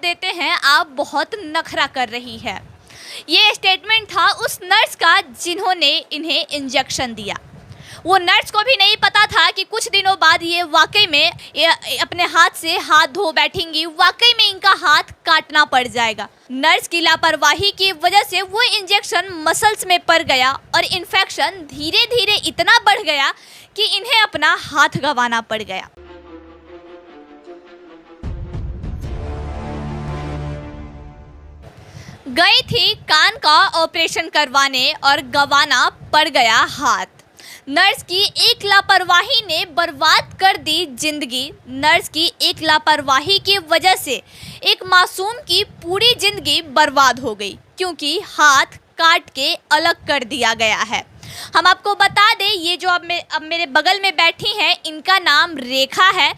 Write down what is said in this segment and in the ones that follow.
देते हैं, आप बहुत नखरा कर रही है। ये स्टेटमेंट था उस नर्स का जिन्होंने इन्हें इंजेक्शन दिया। वो नर्स को भी नहीं पता था कि कुछ दिनों बाद ये वाकई में अपने हाथ से हाथ धो बैठेंगी, वाकई में इनका हाथ काटना पड़ जाएगा। नर्स की लापरवाही की वजह से वो इंजेक्शन मसल्स में पड़ गया और इन्फेक्शन धीरे धीरे इतना बढ़ गया कि इन्हें अपना हाथ गंवाना पड़ गया। गई थी कान का ऑपरेशन करवाने और गंवाना पड़ गया हाथ। नर्स की एक लापरवाही ने बर्बाद कर दी जिंदगी। नर्स की एक लापरवाही की वजह से एक मासूम की पूरी जिंदगी बर्बाद हो गई, क्योंकि हाथ काट के अलग कर दिया गया है। हम आपको बता दें, ये जो अब मेरे बगल में बैठी हैं, इनका नाम रेखा है।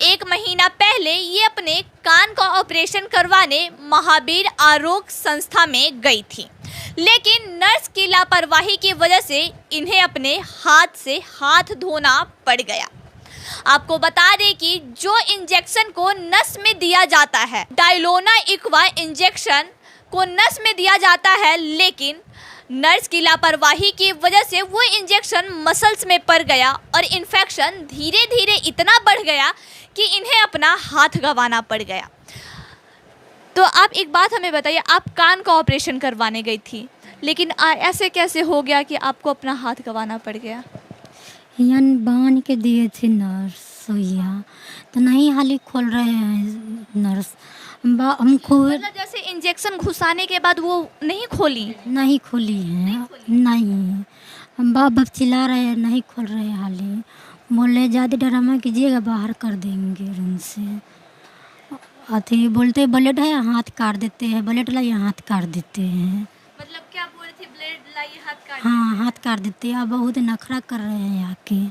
1 महीना पहले ये अपने कान का ऑपरेशन करवाने महावीर आरोग्य संस्था में गई थी, लेकिन नर्स की लापरवाही की वजह से इन्हें अपने हाथ से हाथ धोना पड़ गया। आपको बता दें कि जो इंजेक्शन को नस में दिया जाता है, डायलोना इक्वा इंजेक्शन को नस में दिया जाता है, लेकिन नर्स की लापरवाही की वजह से वो इंजेक्शन मसल्स में पड़ गया और इन्फेक्शन धीरे धीरे इतना बढ़ गया कि इन्हें अपना हाथ गंवाना पड़ गया। तो आप एक बात हमें बताइए, आप कान का ऑपरेशन करवाने गई थी, लेकिन ऐसे कैसे हो गया कि आपको अपना हाथ गंवाना पड़ गया? यानी बांध के दिए थे नर्स सुइया, तो नहीं हाली खोल रहे हैं नर्स। हमको मतलब जैसे इंजेक्शन घुसाने के बाद वो नहीं खोली? नहीं खोली है, नहीं। हम बाप चिल्ला रहे हैं, नहीं खोल रहे हैं हाली। बोले ज़्यादा ड्रामा कीजिएगा, बाहर कर देंगे रूम से। अथी बोलते ब्लेड है, हाथ काट देते हैं, ब्लेड लाइए हाथ काट देते हैं। मतलब क्या बोल रही थी, ब्लेड लाइए हाथ काट? हाँ, हाथ काट देते हैं। अब बहुत नखरा कर रहे हैं आके।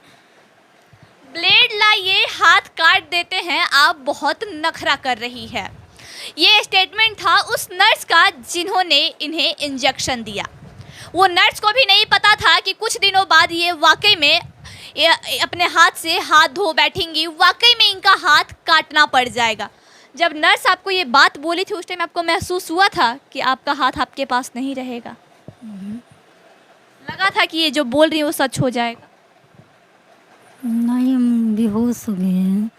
ब्लेड लाइए हाथ काट देते हैं, आप बहुत नखरा कर रही है। ये स्टेटमेंट था उस नर्स का जिन्होंने इन्हें इंजेक्शन दिया। वो नर्स को भी नहीं पता था कि कुछ दिनों बाद ये वाकई में अपने हाथ से हाथ धो बैठेंगी, वाकई में इनका हाथ काटना पड़ जाएगा। जब नर्स आपको ये बात बोली थी, उस टाइम आपको महसूस हुआ था कि आपका हाथ आपके पास नहीं रहेगा? लगा था कि ये जो बोल रही है वो सच हो जाएगा? नहीं, हम बेहोश हो गए हैं।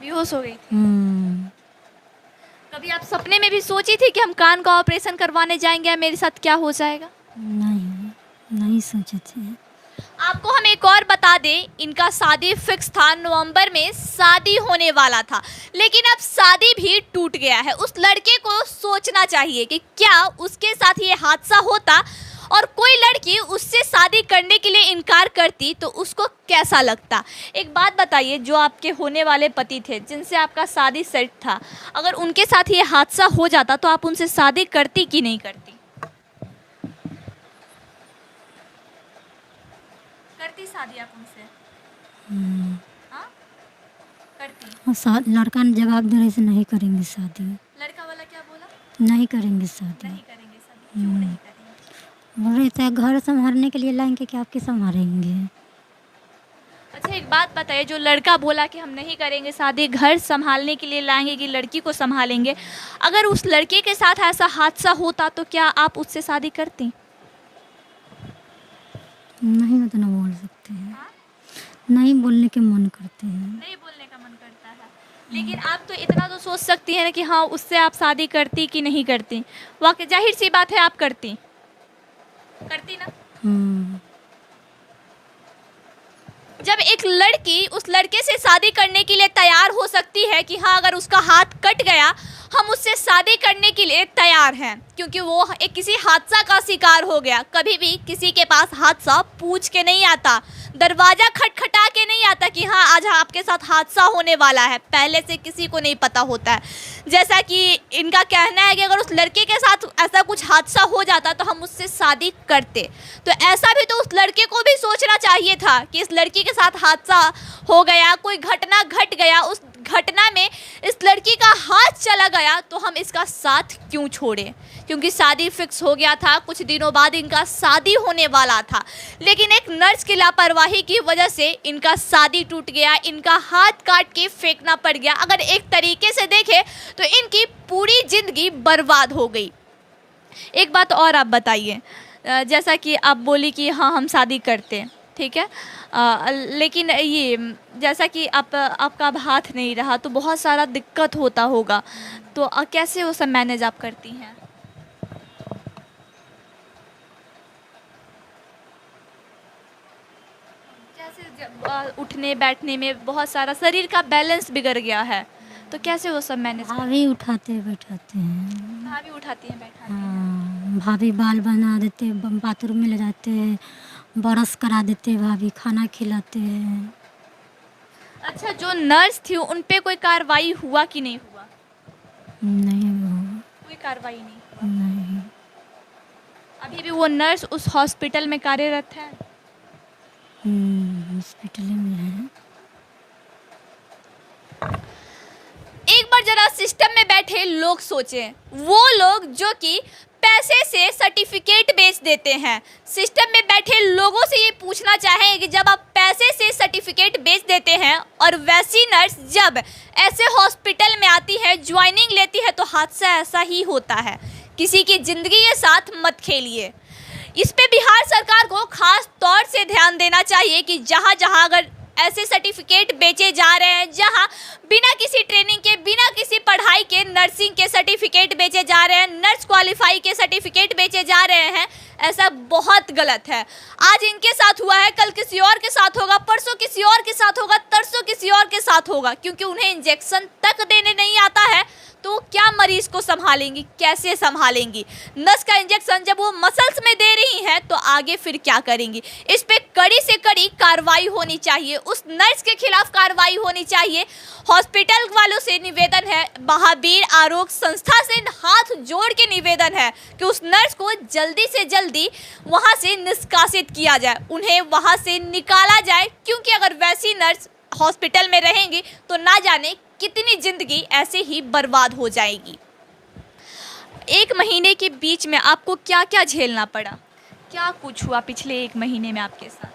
बेहोश हो गई थी? कभी आप सपने में भी सोची थी कि हम कान का ऑपरेशन करवाने जाएंगे या मेरे साथ क्या हो जाएगा? नहीं सोचे थे। आपको हम एक और बता दें, इनका शादी फिक्स था, नवंबर में शादी होने वाला था, लेकिन अब शादी भी टूट गया है। उस लड़के को सोचना चाहिए कि क्या उसके साथ ये हादसा होता और कोई लड़की उससे शादी करने के लिए इनकार करती तो उसको कैसा लगता। एक बात बताइए, जो आपके होने वाले पति थे, जिनसे आपका शादी सेट था, अगर उनके साथ ये हादसा हो जाता तो आप उनसे शादी करती कि नहीं करती? करती शादी आप उनसे? हाँ, करती? लड़का ने जवाब दे रहे से नहीं करेंगे शादी। लड़का वाला क्या बोला? नहीं करेंगे शादी। नहीं करेंगे शादी। क्यों नहीं करेंगे? बोल रहे थे घर संभालने के लिए लाएंगे कि आपके संभालेंगे। अच्छा, एक बात बताइए, जो लड़का बोला कि हम नहीं करेंगे शादी, घर संभालने के लिए लाएंगे कि लड़की को संभालेंगे, अगर उस लड़के के साथ ऐसा हादसा होता तो क्या आप उससे शादी करती? नहीं, वो तो ना बोल सकते हैं। नहीं बोलने के मन करते हैं। नहीं बोलने का मन करता है, लेकिन आप तो इतना तो सोच सकती हैं ना कि हाँ, उससे आप शादी करती कि नहीं करती। वाकई जाहिर सी बात है, आप करती ना? जब एक लड़की उस लड़के से शादी करने के लिए तैयार हो सकती है कि हाँ, अगर उसका हाथ कट गया हम उससे शादी करने के लिए तैयार हैं, क्योंकि वो एक किसी हादसा का शिकार हो गया। कभी भी किसी के पास हादसा पूछ के नहीं आता, दरवाज़ा खटखटा के नहीं आता कि हाँ, आज आपके साथ हादसा होने वाला है। पहले से किसी को नहीं पता होता है। जैसा कि इनका कहना है कि अगर उस लड़के के साथ ऐसा कुछ हादसा हो जाता तो हम उससे शादी करते। तो ऐसा भी तो उस लड़के को भी सोचना चाहिए था कि इस लड़की के साथ हादसा हो गया, कोई घटना घट गया, उस घटना में इस लड़की का हाथ चला गया तो हम इसका साथ क्यों छोड़ें, क्योंकि शादी फिक्स हो गया था, कुछ दिनों बाद इनका शादी होने वाला था, लेकिन एक नर्स की लापरवाही की वजह से इनका शादी टूट गया, इनका हाथ काट के फेंकना पड़ गया। अगर एक तरीके से देखें तो इनकी पूरी जिंदगी बर्बाद हो गई। एक बात और आप बताइए, जैसा कि आप बोली कि हाँ हम शादी करते हैं, ठीक है, लेकिन ये जैसा कि आपका अब हाथ नहीं रहा तो बहुत सारा दिक्कत होता होगा, तो कैसे वो सब मैनेज आप करती हैं? जैसे जब उठने बैठने में बहुत सारा शरीर का बैलेंस बिगड़ गया है, तो कैसे वो सब मैनेज? भाभी उठाते बैठाते हैं। भाभी उठाती हैं बैठाती हैं। हाँ, भाभी बाल बना देते, बाथरूम में ले जाते, ब्रश करा देते, भाभी खाना खिलाते हैं। अच्छा, जो नर्स थी उन पे कोई कार्रवाई हुआ कि नहीं हुआ? नहीं वो कोई कार्रवाई नहीं हुआ। नहीं। अभी भी वो नर्स उस हॉस्पिटल में कार्यरत है? हॉस्पिटल में है। एक बार जरा सिस्टम में बैठे लोग सोचें, वो लोग जो कि पैसे से सर्टिफिकेट बेच देते हैं, सिस्टम में बैठे लोगों से ये पूछना चाहेंगे कि जब आप पैसे से सर्टिफिकेट बेच देते हैं और वैसी नर्स जब ऐसे हॉस्पिटल में आती है, ज्वाइनिंग लेती है, तो हादसा ऐसा ही होता है। किसी की ज़िंदगी के साथ मत खेलिए। इस पे बिहार सरकार को खास तौर से ध्यान देना चाहिए कि जहाँ जहाँ अगर ऐसे सर्टिफिकेट बेचे जा रहे हैं, जहां बिना किसी ट्रेनिंग के, बिना किसी पढ़ाई के नर्सिंग के सर्टिफिकेट बेचे जा रहे हैं, नर्स क्वालिफाई के सर्टिफिकेट बेचे जा रहे हैं, ऐसा बहुत गलत है। आज इनके साथ हुआ है, कल किसी और के साथ होगा, परसों किसी और के साथ होगा, तरसों किसी और के साथ होगा, क्योंकि उन्हें इंजेक्शन तक देने नहीं आता है, तो क्या मरीज को संभालेंगी, कैसे संभालेंगी? नस का इंजेक्शन जब वो मसल्स में दे रही हैं तो आगे फिर क्या करेंगी? इस पे कड़ी से कड़ी कार्रवाई होनी चाहिए, उस नर्स के खिलाफ कार्रवाई होनी चाहिए। हॉस्पिटल वालों से निवेदन है, महावीर आरोग्य संस्था से हाथ जोड़ के निवेदन है कि उस नर्स को जल्दी से जल्दी वहाँ से निष्कासित किया जाए, उन्हें वहाँ से निकाला जाए, क्योंकि अगर वैसी नर्स हॉस्पिटल में रहेंगी तो ना जाने कितनी जिंदगी ऐसे ही बर्बाद हो जाएगी। 1 महीने के बीच में आपको क्या क्या झेलना पड़ा, क्या कुछ हुआ पिछले 1 महीने में आपके साथ?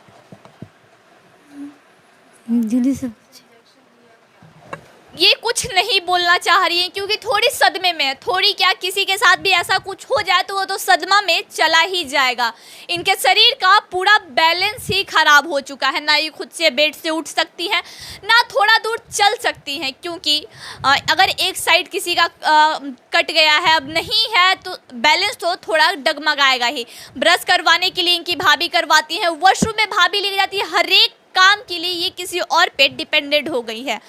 दीदी से ये कुछ नहीं बोलना चाह रही है क्योंकि थोड़ी सदमे में है, थोड़ी क्या किसी के साथ भी ऐसा कुछ हो जाए तो वो तो सदमा में चला ही जाएगा। इनके शरीर का पूरा बैलेंस ही खराब हो चुका है, ना ये खुद से बेड से उठ सकती हैं, ना थोड़ा दूर चल सकती हैं, क्योंकि अगर एक साइड किसी का कट गया है, अब नहीं है, तो बैलेंस तो थोड़ा डगमगाएगा ही। ब्रश करवाने के लिए इनकी भाभी करवाती हैं, वॉशरूम में भाभी ले जाती है, हर एक काम के लिए ये किसी और पे डिपेंडेंट हो गई है।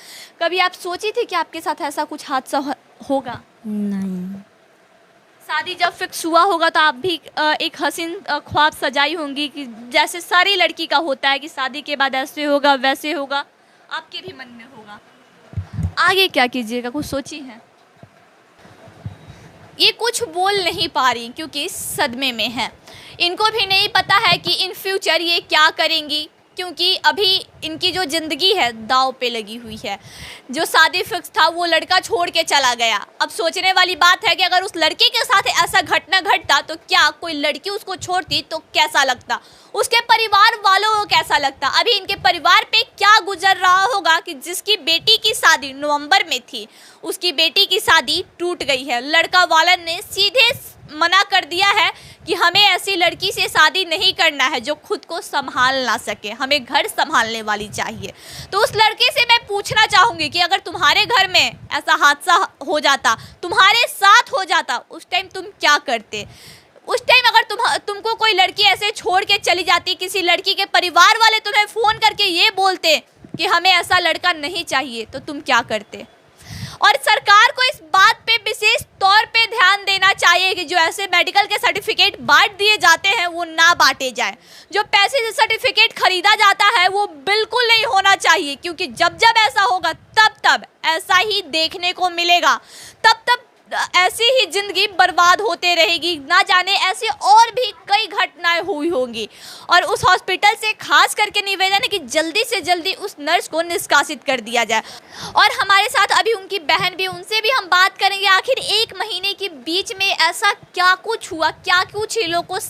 कभी आप सोची थी कि आपके साथ ऐसा कुछ हादसा होगा? नहीं। शादी जब फिक्स हुआ होगा तो आप भी एक हसीन ख्वाब सजाई होंगी कि जैसे सारी लड़की का होता है कि शादी के बाद ऐसे होगा वैसे होगा, आपके भी मन में होगा। आगे क्या कीजिएगा, कुछ सोची है? ये कुछ बोल नहीं पा रही क्योंकि सदमे में है। इनको भी नहीं पता है कि इन फ्यूचर ये क्या करेंगी, क्योंकि अभी इनकी जो ज़िंदगी है दाव पे लगी हुई है। जो शादी फिक्स था वो लड़का छोड़ के चला गया। अब सोचने वाली बात है कि अगर उस लड़के के साथ ऐसा घटना घटता तो क्या कोई लड़की उसको छोड़ती तो कैसा लगता, उसके परिवार वालों को कैसा लगता, अभी इनके परिवार पे क्या गुजर रहा होगा कि जिसकी बेटी की शादी नवंबर में थी, उसकी बेटी की शादी टूट गई है। लड़का वालन ने सीधे मना कर दिया है कि हमें ऐसी लड़की से शादी नहीं करना है जो खुद को संभाल ना सके, हमें घर संभालने वाली चाहिए। तो उस लड़के से मैं पूछना चाहूँगी कि अगर तुम्हारे घर में ऐसा हादसा हो जाता, तुम्हारे साथ हो जाता, उस टाइम तुम क्या करते? उस टाइम अगर तुमको कोई लड़की ऐसे छोड़ के चली जाती, किसी लड़की के परिवार वाले तुम्हें फ़ोन करके ये बोलते कि हमें ऐसा लड़का नहीं चाहिए, तो तुम क्या करते? और सरकार को इस बात पे विशेष तौर पे ध्यान देना चाहिए कि जो ऐसे मेडिकल के सर्टिफिकेट बांट दिए जाते हैं वो ना बांटे जाएं। जो पैसे से सर्टिफिकेट खरीदा जाता है वो बिल्कुल नहीं होना चाहिए, क्योंकि जब जब ऐसा होगा तब तब ऐसा ही देखने को मिलेगा। तब तब ऐसी ही जिंदगी बर्बाद होते रहेगी। ना जाने ऐसे और भी कई घटनाएं हुई होंगी। और उस हॉस्पिटल से खास करके निवेदन है कि जल्दी से जल्दी उस नर्स को निष्कासित कर दिया जाए। और हमारे साथ अभी उनकी बहन भी, उनसे भी हम बात करेंगे आखिर 1 महीने के बीच में ऐसा क्या कुछ हुआ, क्या कुछ इन लोगों को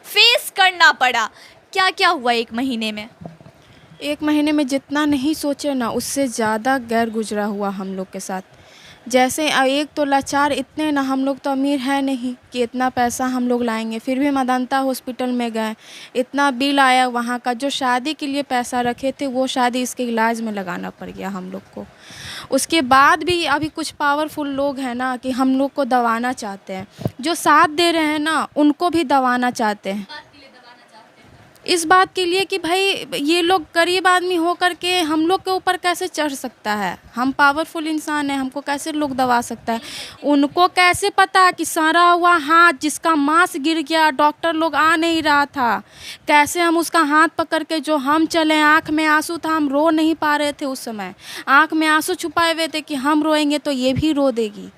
फेस करना पड़ा, क्या क्या हुआ 1 महीने में। 1 महीने में जितना नहीं सोचे ना, उससे ज़्यादा गैर गुजरा हुआ हम लोग के साथ। जैसे एक तो लाचार इतने ना, हम लोग तो अमीर है नहीं कि इतना पैसा हम लोग लाएंगे, फिर भी मेदांता हॉस्पिटल में गए, इतना बिल आया वहाँ का। जो शादी के लिए पैसा रखे थे वो शादी इसके इलाज में लगाना पड़ गया हम लोग को। उसके बाद भी अभी कुछ पावरफुल लोग हैं ना कि हम लोग को दबाना चाहते हैं, जो साथ दे रहे हैं ना उनको भी दबाना चाहते हैं, इस बात के लिए कि भाई ये लोग गरीब आदमी हो कर के हम लोग के ऊपर कैसे चढ़ सकता है। हम पावरफुल इंसान हैं, हमको कैसे लोग दबा सकता है। उनको कैसे पता कि सड़ा हुआ हाथ जिसका मांस गिर गया, डॉक्टर लोग आ नहीं रहा था, कैसे हम उसका हाथ पकड़ के जो हम चले, आँख में आंसू था, हम रो नहीं पा रहे थे उस समय, आँख में आंसू छुपाए हुए थे कि हम रोएंगे तो ये भी रो देगी,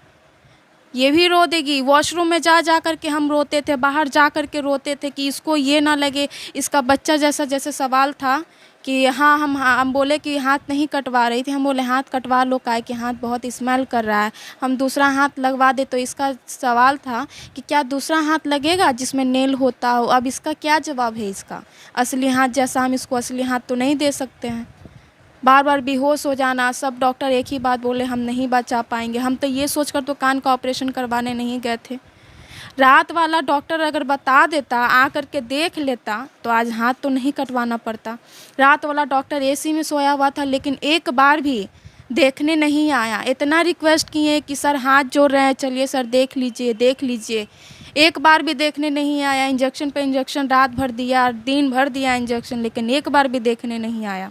ये भी रो देगी। वॉशरूम में जा कर के हम रोते थे, बाहर जा कर के रोते थे कि इसको ये ना लगे, इसका बच्चा जैसा जैसे सवाल था कि हाँ हम बोले कि हाथ नहीं कटवा रही थी, हम बोले हाथ कटवा लो, काहे कि हाथ बहुत स्मेल कर रहा है, हम दूसरा हाथ लगवा दे। तो इसका सवाल था कि क्या दूसरा हाथ लगेगा जिसमें नेल होता हो। अब इसका क्या जवाब है, इसका असली हाथ जैसा हम इसको असली हाथ तो नहीं दे सकते हैं। बार बार बेहोश हो जाना, सब डॉक्टर एक ही बात बोले, हम नहीं बचा पाएंगे। हम तो ये सोचकर तो कान का ऑपरेशन करवाने नहीं गए थे। रात वाला डॉक्टर अगर बता देता, आ कर के देख लेता, तो आज हाथ तो नहीं कटवाना पड़ता। रात वाला डॉक्टर एसी में सोया हुआ था, लेकिन एक बार भी देखने नहीं आया। इतना रिक्वेस्ट किए कि सर हाथ जोड़ रहे हैं, चलिए सर देख लीजिए देख लीजिए, एक बार भी देखने नहीं आया। इंजेक्शन पे इंजेक्शन रात भर दिया, दिन भर दिया इंजेक्शन, लेकिन एक बार भी देखने नहीं आया।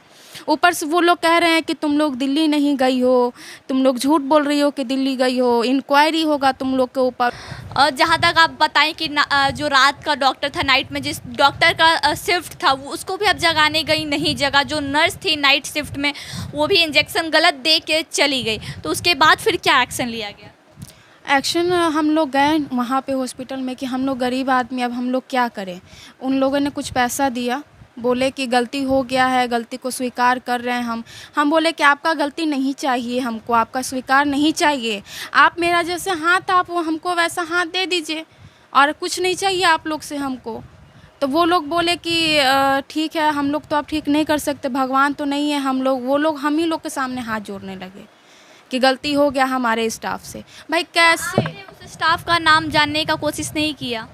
ऊपर से वो लोग कह रहे हैं कि तुम लोग दिल्ली नहीं गई हो, तुम लोग झूठ बोल रही हो कि दिल्ली गई हो, इंक्वायरी होगा तुम लोग के ऊपर। जहाँ तक आप बताएं कि जो रात का डॉक्टर था, नाइट में जिस डॉक्टर का शिफ्ट था, वो उसको भी अब जगाने गई नहीं जगह। जो नर्स थी नाइट शिफ्ट में, वो भी इंजेक्शन गलत दे के चली गई। तो उसके बाद फिर क्या एक्शन लिया गया? एक्शन हम लोग गए वहाँ पे हॉस्पिटल में कि हम लोग गरीब आदमी, अब हम लोग क्या करें। उन लोगों ने कुछ पैसा दिया, बोले कि गलती हो गया है, गलती को स्वीकार कर रहे हैं हम बोले कि आपका गलती नहीं चाहिए, हमको आपका स्वीकार नहीं चाहिए। आप मेरा जैसे हाथ, आप वो हमको वैसा हाथ दे दीजिए, और कुछ नहीं चाहिए आप लोग से हमको। तो वो लोग बोले कि ठीक है, हम लोग तो अब ठीक नहीं कर सकते, भगवान तो नहीं है हम लोग। वो लोग हम ही लोग के सामने हाथ जोड़ने लगे कि गलती हो गया हमारे स्टाफ से। भाई कैसे? आपने उस स्टाफ का नाम जानने का कोशिश नहीं किया?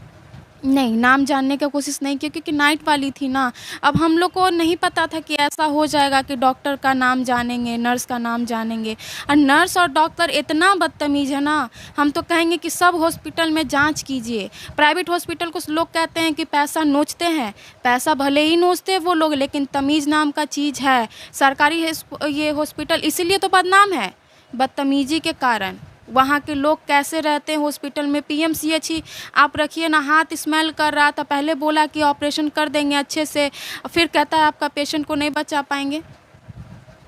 नहीं, नाम जानने की कोशिश नहीं की, क्योंकि नाइट वाली थी ना। अब हम लोग को नहीं पता था कि ऐसा हो जाएगा कि डॉक्टर का नाम जानेंगे, नर्स का नाम जानेंगे। और नर्स और डॉक्टर इतना बदतमीज़ है ना, हम तो कहेंगे कि सब हॉस्पिटल में जांच कीजिए। प्राइवेट हॉस्पिटल को लोग कहते हैं कि पैसा नोचते हैं, पैसा भले ही नोचते हैं वो लोग, लेकिन तमीज़ नाम का चीज़ है। सरकारी ये हॉस्पिटल इसीलिए तो बदनाम है, बदतमीज़ी के कारण। वहाँ के लोग कैसे रहते हैं हॉस्पिटल में। पीएमसीएच ही आप रखिए ना, हाथ स्मेल कर रहा था, पहले बोला कि ऑपरेशन कर देंगे अच्छे से, फिर कहता है आपका पेशेंट को नहीं बचा पाएंगे।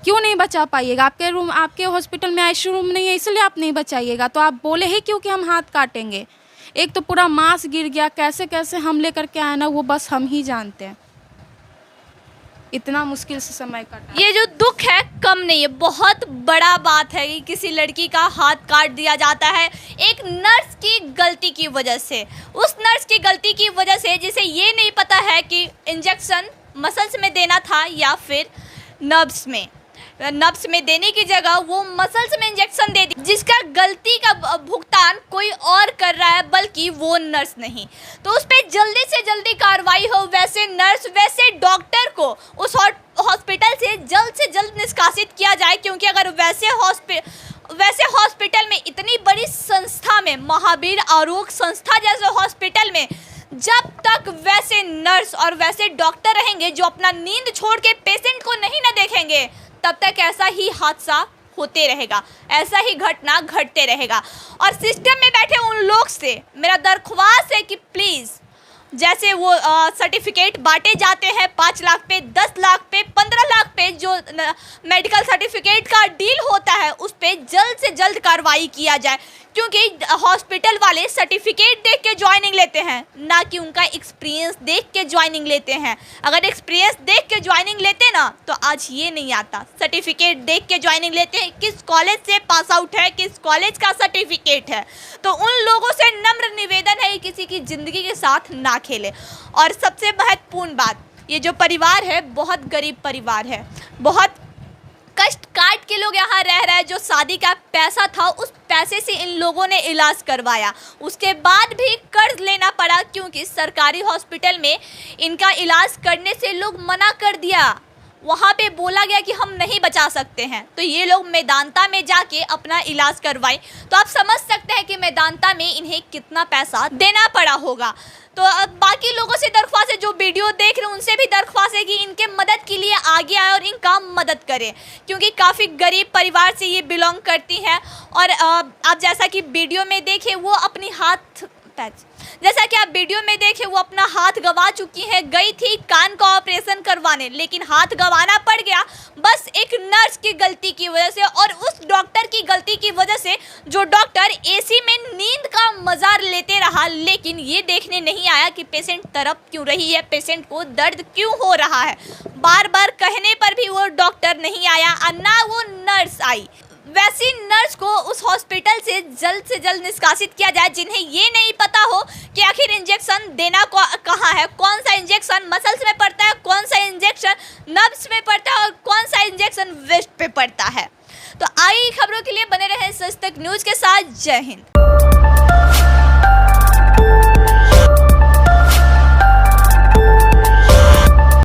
क्यों नहीं बचा पाइएगा? आपके हॉस्पिटल में आईसीयू रूम नहीं है, इसलिए आप नहीं बचाइएगा। तो आप बोले ही क्यों कि हम हाथ काटेंगे? एक तो पूरा मांस गिर गया, कैसे कैसे हम लेकर के आए ना, वो बस हम ही जानते हैं। इतना मुश्किल से समय कटा। ये जो दुख है कम नहीं है, बहुत बड़ा बात है कि किसी लड़की का हाथ काट दिया जाता है एक नर्स की गलती की वजह से। उस नर्स की गलती की वजह से जिसे ये नहीं पता है कि इंजेक्शन मसल्स में देना था या फिर नर्व्स में देने की जगह वो मसल्स में इंजेक्शन दे दी, जिसका गलती का भुगतान कोई और कर रहा है, बल्कि वो नर्स नहीं। तो उस पर जल्दी से जल्दी कार्रवाई हो, वैसे नर्स वैसे डॉक्टर को उस हॉस्पिटल से जल्द निष्कासित किया जाए। क्योंकि अगर वैसे हॉस्पिटल में, इतनी बड़ी संस्था में, महावीर आरोग्य संस्था जैसे हॉस्पिटल में, जब तक वैसे नर्स और वैसे डॉक्टर रहेंगे जो अपना नींद छोड़ के पेशेंट को नहीं न देखेंगे, तब तक ऐसा ही हादसा होते रहेगा, ऐसा ही घटना घटते रहेगा। और सिस्टम में बैठे उन लोग से मेरा दरख्वास्त है कि प्लीज़, जैसे वो सर्टिफिकेट बांटे जाते हैं 5 लाख पे, 10 लाख पे, 15 लाख पे, जो मेडिकल सर्टिफिकेट का डील होता है, उस पर जल्द से जल्द कार्रवाई किया जाए। क्योंकि हॉस्पिटल वाले सर्टिफिकेट देख के ज्वाइनिंग लेते हैं, ना कि उनका एक्सपीरियंस देख के ज्वाइनिंग लेते हैं। अगर एक्सपीरियंस देख के ज्वाइनिंग लेते ना तो आज ये नहीं आता। सर्टिफिकेट देख के ज्वाइनिंग लेते हैं, किस कॉलेज से पास आउट है, किस कॉलेज का सर्टिफिकेट है। तो उन लोगों से नम्र निवेदन है कि किसी की ज़िंदगी के साथ ना खेले। और सबसे महत्वपूर्ण बात, ये जो परिवार है बहुत गरीब परिवार है, बहुत कष्ट काट के लोग यहाँ रह रहे हैं। जो शादी का पैसा था उस पैसे से इन लोगों ने इलाज करवाया, उसके बाद भी कर्ज लेना पड़ा क्योंकि सरकारी हॉस्पिटल में इनका इलाज करने से लोग मना कर दिया। वहाँ पे बोला गया कि हम नहीं बचा सकते हैं, तो ये लोग मेदांता में जाके अपना इलाज करवाए। तो आप समझ सकते हैं कि मेदांता में इन्हें कितना पैसा देना पड़ा होगा। तो अब बाकी लोगों से दरख्वास्त है, जो वीडियो देख रहे हैं उनसे भी दरख्वास्त है कि इनके मदद के लिए आगे आए और इनका मदद करें, क्योंकि काफ़ी गरीब परिवार से ये बिलोंग करती हैं। और आप जैसा कि वीडियो में देखें वो अपनी जैसा कि आप वीडियो में देखें वो अपना हाथ गंवा चुकी है। गई थी कान का ऑपरेशन करवाने, लेकिन हाथ गंवाना पड़ गया बस एक नर्स की गलती की वजह से, और उस डॉक्टर की गलती की वजह से जो डॉक्टर एसी में नींद का मजा लेते रहा, लेकिन ये देखने नहीं आया कि पेशेंट तड़प क्यों रही है, पेशेंट को दर्द क्यों हो रहा है। बार बार कहने पर भी वो डॉक्टर नहीं आया और ना वो नर्स आई। वैसी नर्स को उस हॉस्पिटल से जल्द निष्कासित किया जाए जिन्हें ये नहीं पता हो कि आखिर इंजेक्शन देना कहाँ है, कौन सा इंजेक्शन मसल्स में पड़ता है, कौन सा इंजेक्शन नर्व्स में पड़ता है और कौन सा इंजेक्शन वेस्ट पे पड़ता है। तो आइए खबरों के लिए बने रहें सच तक न्यूज़ के साथ। जय हिंद।